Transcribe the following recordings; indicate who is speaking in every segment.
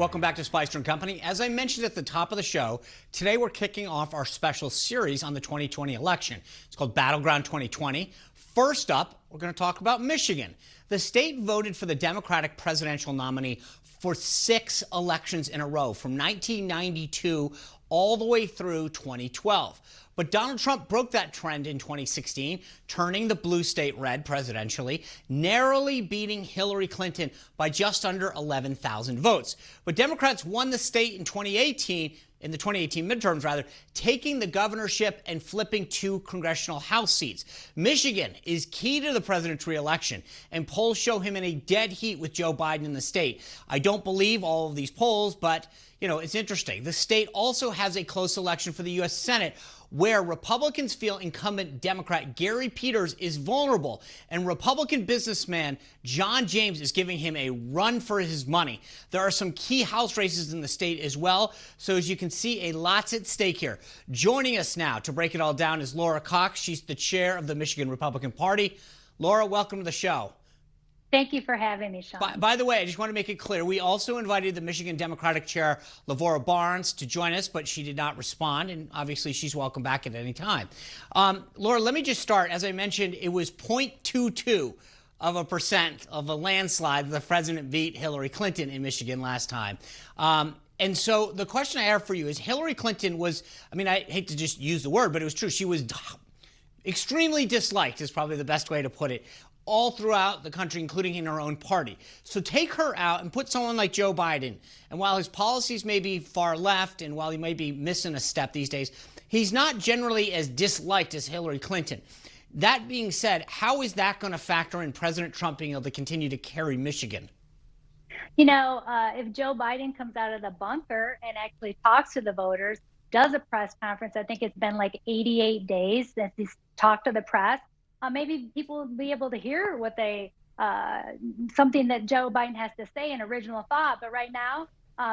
Speaker 1: Welcome back to Spicer & Company. As I mentioned at the top of the show, today we're kicking off our special series on the 2020 election. It's called Battleground 2020. First up, we're going to talk about Michigan. The state voted for the Democratic presidential nominee for 6 elections in a row, from 1992 all the way through 2012. But Donald Trump broke that trend in 2016, turning the blue state red presidentially, narrowly beating Hillary Clinton by just under 11,000 votes. But Democrats won the state in 2018, in the 2018 midterms rather, taking the governorship and flipping 2 congressional House seats. Michigan is key to the president's reelection, and polls show him in a dead heat with Joe Biden in the state. I don't believe all of these polls, but, you know, it's interesting. The state also has a close election for the U.S. Senate, where Republicans feel incumbent Democrat Gary Peters is vulnerable, and Republican businessman John James is giving him a run for his money. There are some key House races in the state as well, so as you can see, a lot's at stake here. Joining us now to break it all down is Laura Cox. She's the chair of the Michigan Republican Party. Laura, welcome to the show.
Speaker 2: Thank you for having me, Sean.
Speaker 1: By the way, I just want to make it clear, we also invited the Michigan Democratic Chair, Lavora Barnes, to join us, but she did not respond, and obviously she's welcome back at any time. Laura, let me just start. As I mentioned, it was 0.22% of a landslide the president beat Hillary Clinton in Michigan last time. And so the question I have for you is, Hillary Clinton was, I mean, I hate to just use the word, but it was true. She was extremely disliked, is probably the best way to put it, all throughout the country, including in her own party. So take her out and put someone like Joe Biden. And while his policies may be far left, and while he may be missing a step these days, he's not generally as disliked as Hillary Clinton. That being said, how is that going to factor in President Trump being able to continue to carry Michigan?
Speaker 2: You know, if Joe Biden comes out of the bunker and actually talks to the voters, does a press conference, I think it's been like 88 days since he's talked to the press, maybe people will be able to hear what something that Joe Biden has to say, an original thought. But right now,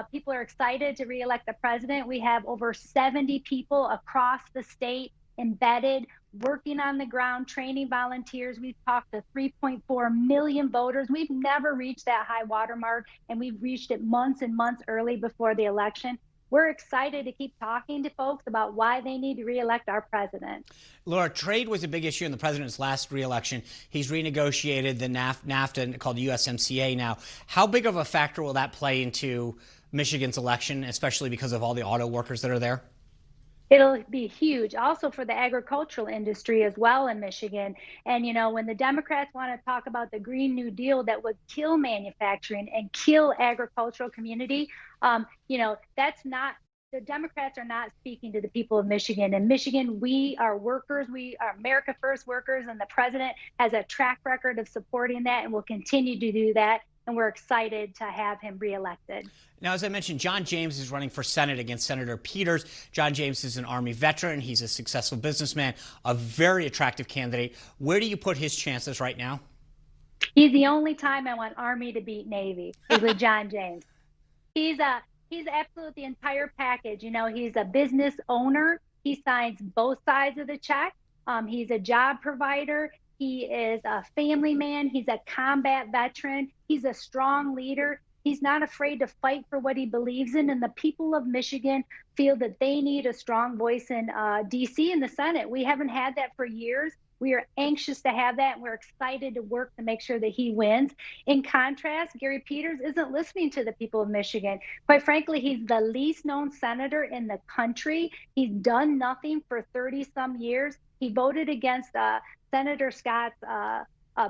Speaker 2: people are excited to reelect the president. We have over 70 people across the state embedded, working on the ground, training volunteers. We've talked to 3.4 million voters. We've never reached that high watermark, and we've reached it months and months early before the election. We're excited to keep talking to folks about why they need to reelect our president.
Speaker 1: Laura, trade was a big issue in the president's last reelection. He's renegotiated the NAFTA, called USMCA now. How big of a factor will that play into Michigan's election, especially because of all the auto workers that are there?
Speaker 2: It'll be huge also for the agricultural industry as well in Michigan. And, you know, when the Democrats want to talk about the Green New Deal that would kill manufacturing and kill agricultural community, you know, that's not, the Democrats are not speaking to the people of Michigan. In Michigan, we are workers, we are America First workers, and the president has a track record of supporting that and will continue to do that. And we're excited to have him reelected.
Speaker 1: Now, as I mentioned, John James is running for Senate against Senator Peters. John James is an Army veteran. He's a successful businessman, a very attractive candidate. Where do you put his chances right now?
Speaker 2: He's the only time I want Army to beat Navy is with John James. He's absolutely the entire package. You know, he's a business owner. He signs both sides of the check. He's a job provider. He is a family man. He's a combat veteran. He's a strong leader. He's not afraid to fight for what he believes in. And the people of Michigan feel that they need a strong voice in D.C. in the Senate. We haven't had that for years. We are anxious to have that, and we're excited to work to make sure that he wins. In contrast, Gary Peters isn't listening to the people of Michigan. Quite frankly, he's the least known senator in the country. He's done nothing for 30-some years. He voted against Senator Scott's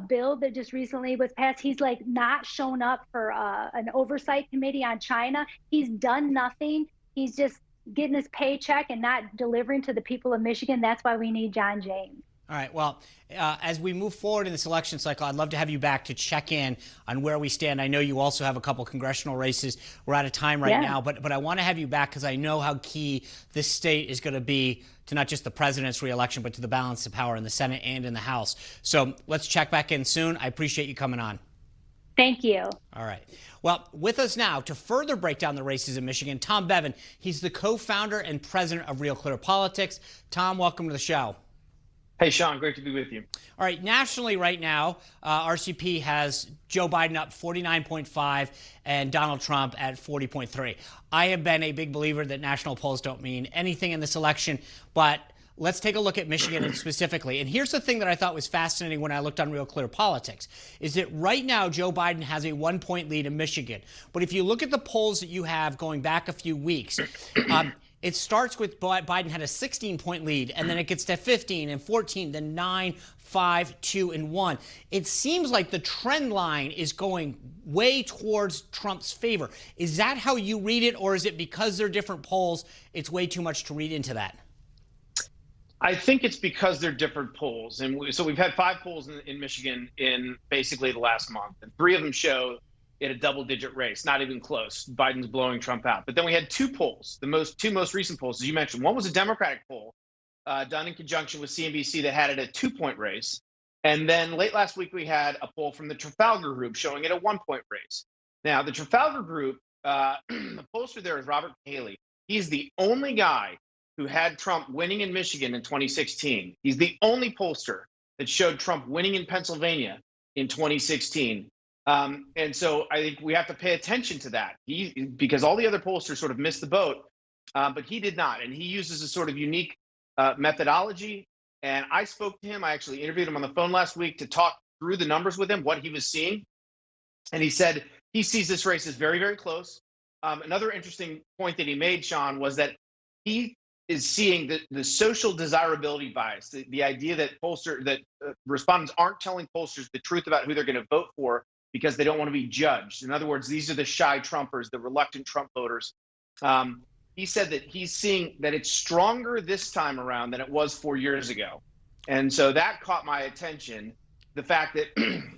Speaker 2: bill that just recently was passed. He's like not shown up for an oversight committee on China. He's done nothing. He's just getting his paycheck and not delivering to the people of Michigan. That's why we need John James.
Speaker 1: All right. Well, as we move forward in this election cycle, I'd love to have you back to check in on where we stand. I know you also have a couple congressional races. We're out of time right now, but I want to have you back because I know how key this state is going to be to not just the president's reelection, but to the balance of power in the Senate and in the House. So let's check back in soon. I appreciate you coming on.
Speaker 2: Thank you.
Speaker 1: All right. Well, with us now to further break down the races in Michigan, Tom Bevan. He's the co-founder and president of Real Clear Politics. Tom, welcome to the show.
Speaker 3: Hey, Sean, great to be with you.
Speaker 1: All right, nationally right now, RCP has Joe Biden up 49.5 and Donald Trump at 40.3. I have been a big believer that national polls don't mean anything in this election, but let's take a look at Michigan specifically. And here's the thing that I thought was fascinating when I looked on Real Clear Politics, is that right now Joe Biden has a 1-point lead in Michigan. But if you look at the polls that you have going back a few weeks, it starts with Biden had a 16-point lead, and then it gets to 15 and 14, then 9, 5, 2, and 1. It seems like the trend line is going way towards Trump's favor. Is that how you read it, or is it because they're different polls, it's way too much to read into that?
Speaker 3: I think it's because they're different polls. And so we've had 5 polls in Michigan in basically the last month, and 3 of them show in a double-digit race, not even close. Biden's blowing Trump out. But then we had 2 polls, the 2 most recent polls, as you mentioned. One was a Democratic poll done in conjunction with CNBC that had it a 2-point race. And then late last week, we had a poll from the Trafalgar Group showing it a 1-point race. Now, the Trafalgar Group, the pollster there is Robert Haley. He's the only guy who had Trump winning in Michigan in 2016. He's the only pollster that showed Trump winning in Pennsylvania in 2016. And so I think we have to pay attention to that because all the other pollsters sort of missed the boat, but he did not. And he uses a sort of unique methodology. And I spoke to him. I actually interviewed him on the phone last week to talk through the numbers with him, what he was seeing. And he said he sees this race as very, very close. Another interesting point that he made, Sean, was that he is seeing the social desirability bias, the idea that respondents aren't telling pollsters the truth about who they're going to vote for because they don't want to be judged. In other words, these are the shy Trumpers, the reluctant Trump voters. He said that he's seeing that it's stronger this time around than it was 4 years ago. And so that caught my attention, the fact that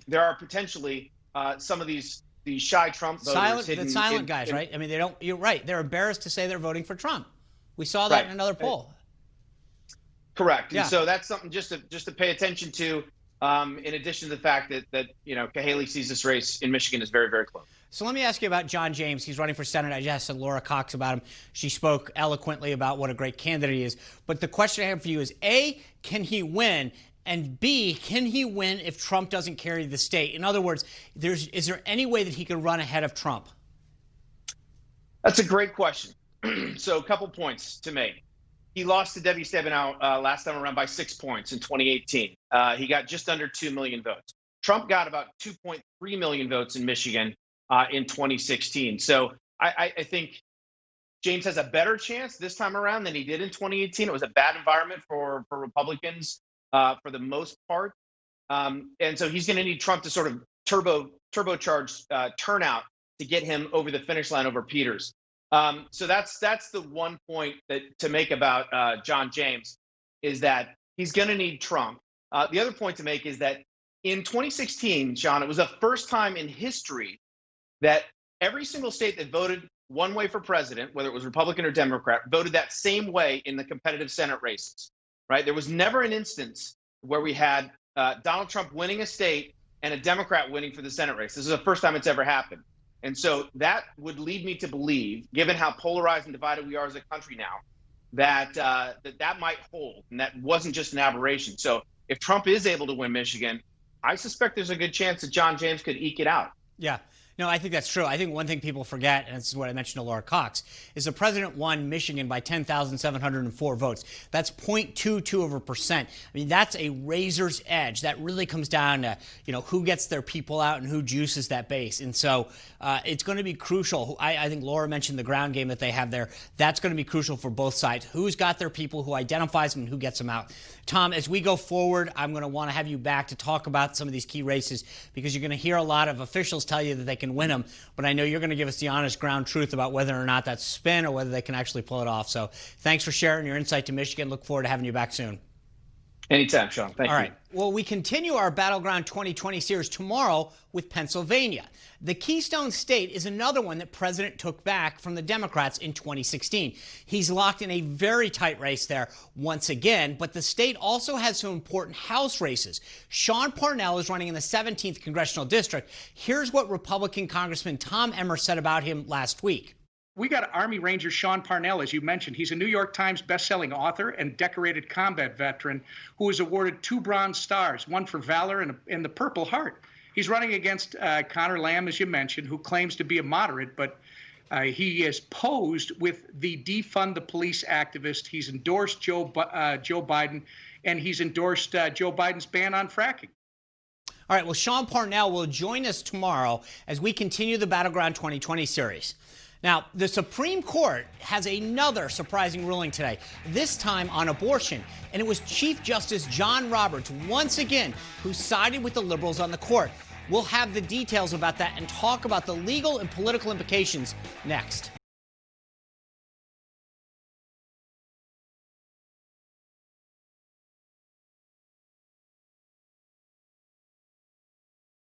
Speaker 3: there are potentially some of these shy Trump voters.
Speaker 1: Silent guys, right? I mean, you're right. They're embarrassed to say they're voting for Trump. We saw that in another poll.
Speaker 3: Correct.
Speaker 1: Yeah.
Speaker 3: And so that's something just to pay attention to, in addition to the fact that Haley sees this race in Michigan is very, very close.
Speaker 1: So let me ask you about John James. He's running for Senate. I just asked Laura Cox about him. She spoke eloquently about what a great candidate he is. But the question I have for you is, A, can he win? And B, can he win if Trump doesn't carry the state? In other words, is there any way that he can run ahead of Trump?
Speaker 3: That's a great question. So a couple points to make. He lost to Debbie Stabenow last time around by 6 points in 2018. He got just under 2 million votes. Trump got about 2.3 million votes in Michigan in 2016. So I think James has a better chance this time around than he did in 2018. It was a bad environment for Republicans for the most part. And so he's going to need Trump to sort of turbocharge turnout to get him over the finish line over Peters. So that's the one point to make about John James, is that he's going to need Trump. The other point to make is that in 2016, Sean, it was the first time in history that every single state that voted one way for president, whether it was Republican or Democrat, voted that same way in the competitive Senate races, right? There was never an instance where we had Donald Trump winning a state and a Democrat winning for the Senate race. This is the first time it's ever happened. And so that would lead me to believe, given how polarized and divided we are as a country now, that that might hold, and that wasn't just an aberration. So if Trump is able to win Michigan, I suspect there's a good chance that John James could eke it out.
Speaker 1: Yeah. No, I think that's true. I think one thing people forget, and this is what I mentioned to Laura Cox, is the president won Michigan by 10,704 votes. That's 0.22%. I mean, that's a razor's edge. That really comes down to, who gets their people out and who juices that base. And so it's going to be crucial. I think Laura mentioned the ground game that they have there. That's going to be crucial for both sides. Who's got their people, who identifies them, and who gets them out. Tom, as we go forward, I'm going to want to have you back to talk about some of these key races, because you're going to hear a lot of officials tell you that they can win them, but I know you're going to give us the honest ground truth about whether or not that's spin or whether they can actually pull it off. So thanks for sharing your insight to Michigan. Look forward to having you back soon.
Speaker 3: Anytime, Sean. Thank you.
Speaker 1: All right. Well, we continue our Battleground 2020 series tomorrow with Pennsylvania. The Keystone State is another one that President took back from the Democrats in 2016. He's locked in a very tight race there once again, but the state also has some important House races. Sean Parnell is running in the 17th Congressional District. Here's what Republican Congressman Tom Emmer said about him last week.
Speaker 4: We got Army Ranger Sean Parnell, as you mentioned. He's a New York Times bestselling author and decorated combat veteran who was awarded 2 Bronze Stars, one for valor and the Purple Heart. He's running against Connor Lamb, as you mentioned, who claims to be a moderate, but he is posed with the defund the police activist. He's endorsed Joe Biden, and he's endorsed Joe Biden's ban on fracking.
Speaker 1: All right, well, Sean Parnell will join us tomorrow as we continue the Battleground 2020 series. Now, the Supreme Court has another surprising ruling today, this time on abortion. And it was Chief Justice John Roberts, once again, who sided with the liberals on the court. We'll have the details about that and talk about the legal and political implications next.